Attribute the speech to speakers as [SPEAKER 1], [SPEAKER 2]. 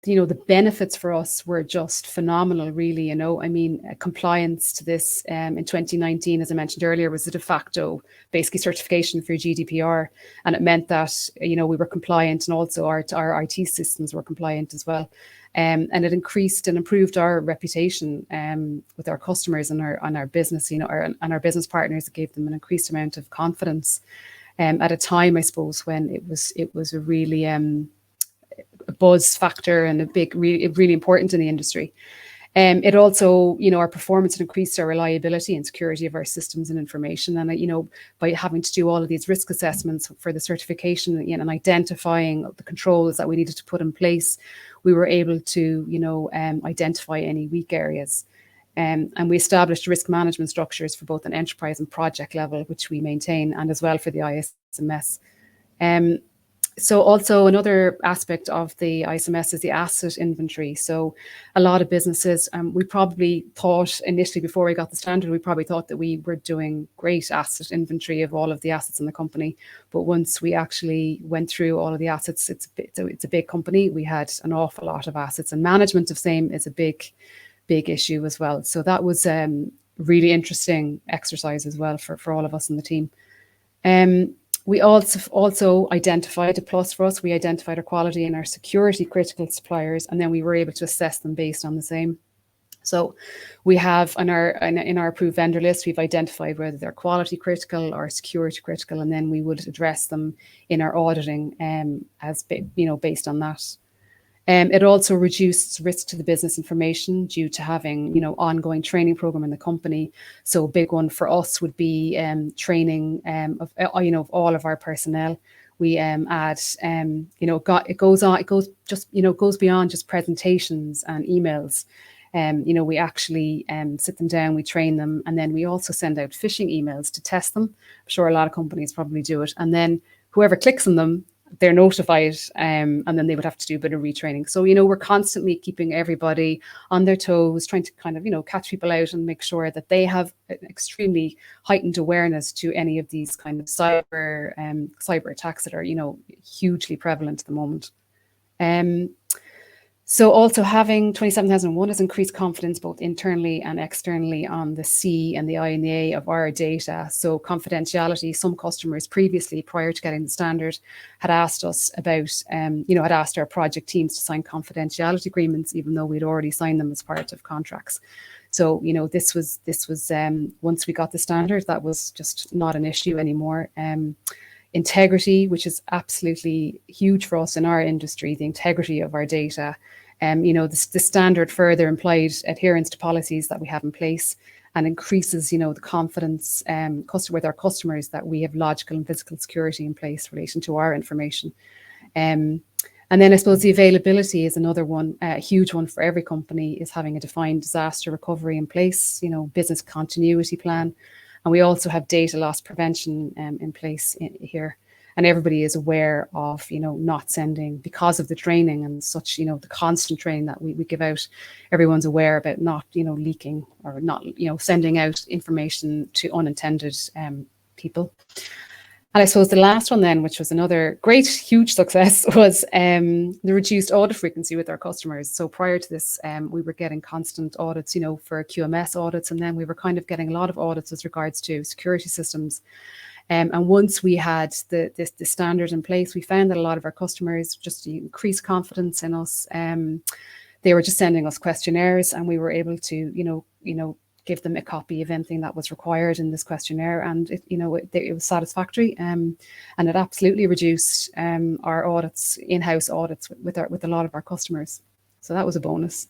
[SPEAKER 1] the benefits for us were just phenomenal, really. I mean, compliance to this in 2019, as I mentioned earlier, was a de facto basically certification for GDPR, and it meant that we were compliant, and also our IT systems were compliant as well. And it increased and improved our reputation with our customers and our business, and our business partners. It gave them an increased amount of confidence at a time, I suppose, when it was a really a buzz factor and a big, really important in the industry. It also, our performance increased our reliability and security of our systems and information. And, by having to do all of these risk assessments for the certification, and identifying the controls that we needed to put in place, we were able to, identify any weak areas. And we established risk management structures for both an enterprise and project level, which we maintain, and as well for the ISMS. So also another aspect of the ISMS is the asset inventory. So a lot of businesses, we probably thought initially, before we got the standard, we probably thought that we were doing great asset inventory of all of the assets in the company. But once we actually went through all of the assets, it's a big company. We had an awful lot of assets, and management of same is a big issue as well. So that was really interesting exercise as well for all of us in the team. We also identified a plus for us. We identified our quality and our security critical suppliers, and then we were able to assess them based on the same. So we have in our approved vendor list, we've identified whether they're quality critical or security critical, and then we would address them in our auditing as based on that. It also reduced risk to the business information due to having, ongoing training program in the company. So a big one for us would be training of all of our personnel. We add, it goes beyond just presentations and emails. We actually sit them down, we train them, and then we also send out phishing emails to test them. I'm sure a lot of companies probably do it. And then whoever clicks on them, they're notified, and then they would have to do a bit of retraining. So, we're constantly keeping everybody on their toes, trying to kind of, catch people out and make sure that they have an extremely heightened awareness to any of these kind of cyber attacks that are, hugely prevalent at the moment. So also having 27001 has increased confidence both internally and externally on the C and the I and the A of our data. So confidentiality, some customers previously, prior to getting the standard, had asked us about, had asked our project teams to sign confidentiality agreements, even though we'd already signed them as part of contracts. So, this was once we got the standard, that was just not an issue anymore. Integrity, which is absolutely huge for us in our industry, the integrity of our data. The standard further implied adherence to policies that we have in place, and increases, the confidence with our customers that we have logical and physical security in place in relation to our information. And then I suppose the availability is another one, a huge one for every company, is having a defined disaster recovery in place, business continuity plan. And we also have data loss prevention in place here. And everybody is aware of, not sending, because of the training and such, the constant training that we give out. Everyone's aware about not, leaking or not, sending out information to unintended people. And I suppose the last one then, which was another great, huge success, was the reduced audit frequency with our customers. So prior to this, we were getting constant audits, for QMS audits, and then we were kind of getting a lot of audits as regards to security systems. And once we had the standard in place, we found that a lot of our customers just increased confidence in us. They were just sending us questionnaires, and we were able to, give them a copy of anything that was required in this questionnaire, and it was satisfactory, and it absolutely reduced our audits, in-house audits with a lot of our customers. So that was a bonus.